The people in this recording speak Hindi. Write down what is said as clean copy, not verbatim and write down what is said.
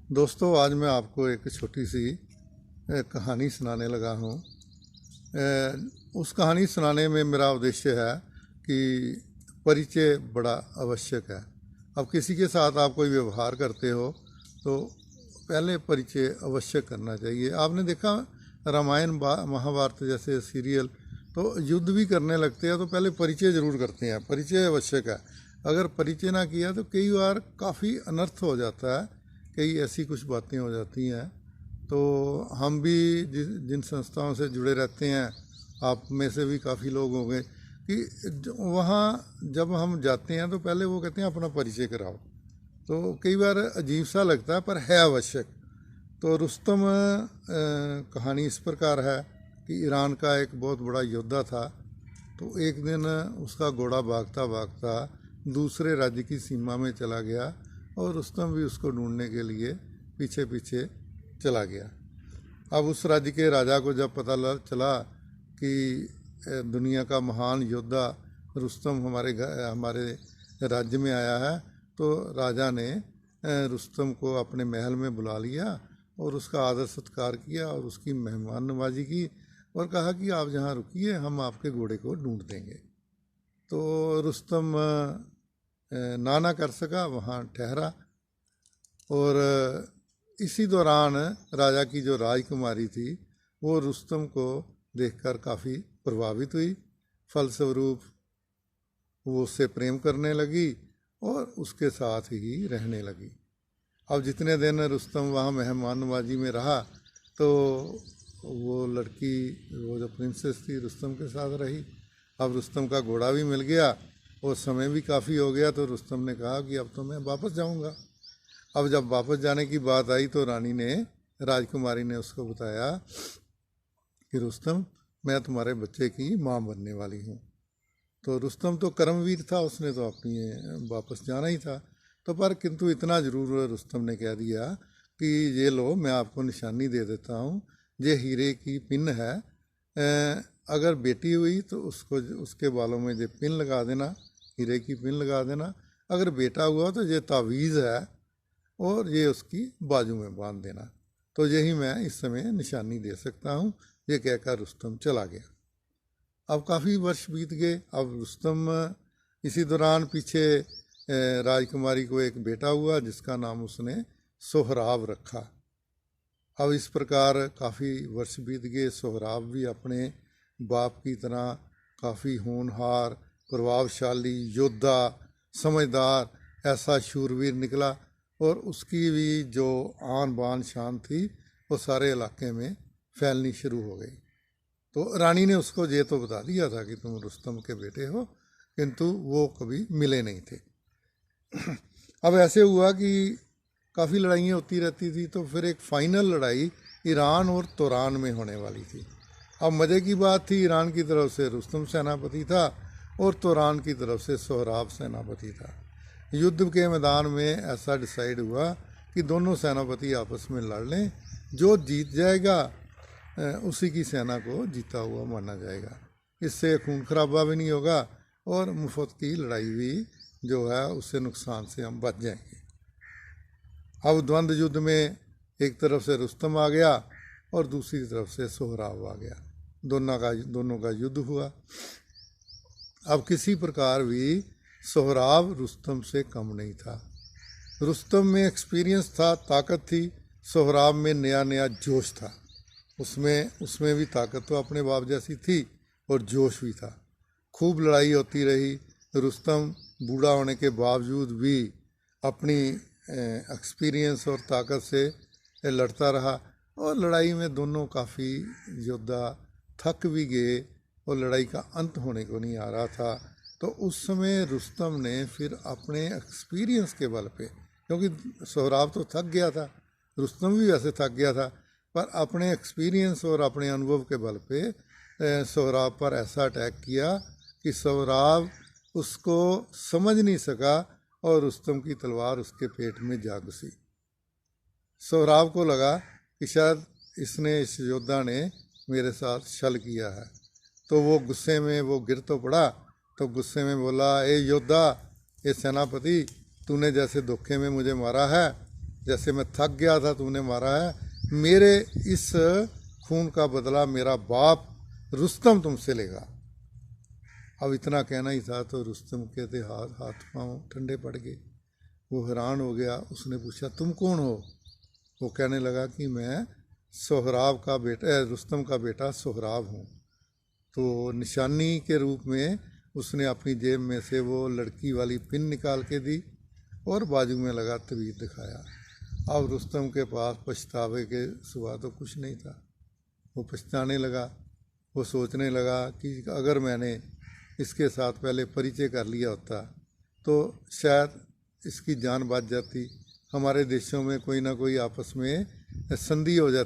दोस्तों, आज मैं आपको एक छोटी सी कहानी सुनाने लगा हूँ। उस कहानी सुनाने में मेरा उद्देश्य है कि परिचय बड़ा आवश्यक है। अब किसी के साथ आप कोई व्यवहार करते हो तो पहले परिचय अवश्य करना चाहिए। आपने देखा रामायण महाभारत जैसे सीरियल, तो युद्ध भी करने लगते हैं तो पहले परिचय ज़रूर करते हैं। परिचय आवश्यक है। अगर परिचय ना किया तो कई बार काफ़ी अनर्थ हो जाता है, कई ऐसी कुछ बातें हो जाती हैं। तो हम भी जिन संस्थाओं से जुड़े रहते हैं, आप में से भी काफ़ी लोग होंगे कि वहाँ जब हम जाते हैं तो पहले वो कहते हैं अपना परिचय कराओ। तो कई बार अजीब सा लगता है पर है आवश्यक। तो रुस्तम कहानी इस प्रकार है कि ईरान का एक बहुत बड़ा योद्धा था। तो एक दिन उसका घोड़ा भागता भागता दूसरे राज्य की सीमा में चला गया और रुस्तम भी उसको ढूंढने के लिए पीछे पीछे चला गया। अब उस राज्य के राजा को जब पता चला कि दुनिया का महान योद्धा रुस्तम हमारे राज्य में आया है, तो राजा ने रुस्तम को अपने महल में बुला लिया और उसका आदर सत्कार किया और उसकी मेहमान नवाजी की और कहा कि आप जहाँ रुकिए, हम आपके घोड़े को ढूंढ देंगे। तो रुस्तम ना कर सका, वहाँ ठहरा। और इसी दौरान राजा की जो राजकुमारी थी वो रुस्तम को देखकर काफ़ी प्रभावित हुई। फलस्वरूप वो उससे प्रेम करने लगी और उसके साथ ही रहने लगी। अब जितने दिन रुस्तम वहाँ मेहमान नवाजी में रहा तो वो लड़की, वो जो प्रिंसेस थी, रुस्तम के साथ रही। अब रुस्तम का घोड़ा भी मिल गया और समय भी काफ़ी हो गया, तो रुस्तम ने कहा कि अब तो मैं वापस जाऊंगा। अब जब वापस जाने की बात आई तो राजकुमारी ने उसको बताया कि रुस्तम, मैं तुम्हारे बच्चे की माँ बनने वाली हूँ। तो रुस्तम तो कर्मवीर था, उसने तो अपनी वापस जाना ही था। तो पर किंतु इतना ज़रूर रुस्तम ने कह दिया कि ये लो, मैं आपको निशानी दे देता हूँ, ये हीरे की पिन है। अगर बेटी हुई तो उसके बालों में ये पिन लगा देना, हीरे की पिन लगा देना। अगर बेटा हुआ तो ये तावीज़ है और ये उसकी बाजू में बांध देना। तो यही मैं इस समय निशानी दे सकता हूँ। ये कहकर रुस्तम चला गया। अब काफ़ी वर्ष बीत गए। अब रुस्तम इसी दौरान पीछे राजकुमारी को एक बेटा हुआ जिसका नाम उसने सोहराब रखा। अब इस प्रकार काफ़ी वर्ष बीत गए। सोहराब भी अपने बाप की तरह काफ़ी होनहार, प्रभावशाली योद्धा, समझदार, ऐसा शूरवीर निकला और उसकी भी जो आन बान शान थी वो सारे इलाके में फैलनी शुरू हो गई। तो रानी ने उसको ये तो बता दिया था कि तुम रुस्तम के बेटे हो, किंतु वो कभी मिले नहीं थे। अब ऐसे हुआ कि काफ़ी लड़ाइयाँ होती रहती थी। तो फिर एक फाइनल लड़ाई ईरान और तुरान में होने वाली थी। अब मज़े की बात थी, ईरान की तरफ से रुस्तम सेनापति था और तुरान की तरफ से सोहराब सेनापति था। युद्ध के मैदान में ऐसा डिसाइड हुआ कि दोनों सेनापति आपस में लड़ लें, जो जीत जाएगा उसी की सेना को जीता हुआ माना जाएगा। इससे खून खराबा भी नहीं होगा और मुफ्त की लड़ाई भी जो है उससे नुकसान से हम बच जाएंगे। अब द्वंद्व युद्ध में एक तरफ से रुस्तम आ गया और दूसरी तरफ से सोहराब आ गया। दोनों का युद्ध हुआ। अब किसी प्रकार भी सोहराब रुस्तम से कम नहीं था। रुस्तम में एक्सपीरियंस था, ताकत थी। सोहराब में नया नया जोश था। उसमें भी ताकत तो अपने बाप जैसी थी और जोश भी था। खूब लड़ाई होती रही। रुस्तम बूढ़ा होने के बावजूद भी अपनी एक्सपीरियंस और ताकत से लड़ता रहा और लड़ाई में दोनों काफ़ी योद्धा थक भी गए और लड़ाई का अंत होने को नहीं आ रहा था। तो उस समय रुस्तम ने फिर अपने एक्सपीरियंस के बल पे, क्योंकि सोहराब तो थक गया था, रुस्तम भी वैसे थक गया था, पर अपने एक्सपीरियंस और अपने अनुभव के बल पे सोहराब पर ऐसा अटैक किया कि सोहराब उसको समझ नहीं सका और रुस्तम की तलवार उसके पेट में जा घुसी। सोहराब को लगा कि शायद इस योद्धा ने मेरे साथ छल किया है। तो वो गुस्से में वो गिर तो पड़ा, तो गुस्से में बोला, ए योद्धा, ए सेनापति, तूने जैसे धोखे में मुझे मारा है जैसे मैं थक गया था तूने मारा है, मेरे इस खून का बदला मेरा बाप रुस्तम तुमसे लेगा। अब इतना कहना ही था तो रुस्तम के थे हाथ हाथ पाँव ठंडे पड़ गए। वो हैरान हो गया। उसने पूछा तुम कौन हो? वो कहने लगा कि मैं सोहराब का बेटा, रुस्तम का बेटा सोहराब हूँ। तो निशानी के रूप में उसने अपनी जेब में से वो लड़की वाली पिन निकाल के दी और बाजू में लगा तवीज़ दिखाया। अब रुस्तम के पास पछतावे के सिवा तो कुछ नहीं था। वो पछताने लगा। वो सोचने लगा कि अगर मैंने इसके साथ पहले परिचय कर लिया होता तो शायद इसकी जान बच जाती, हमारे देशों में कोई ना कोई आपस में संधि हो जाती।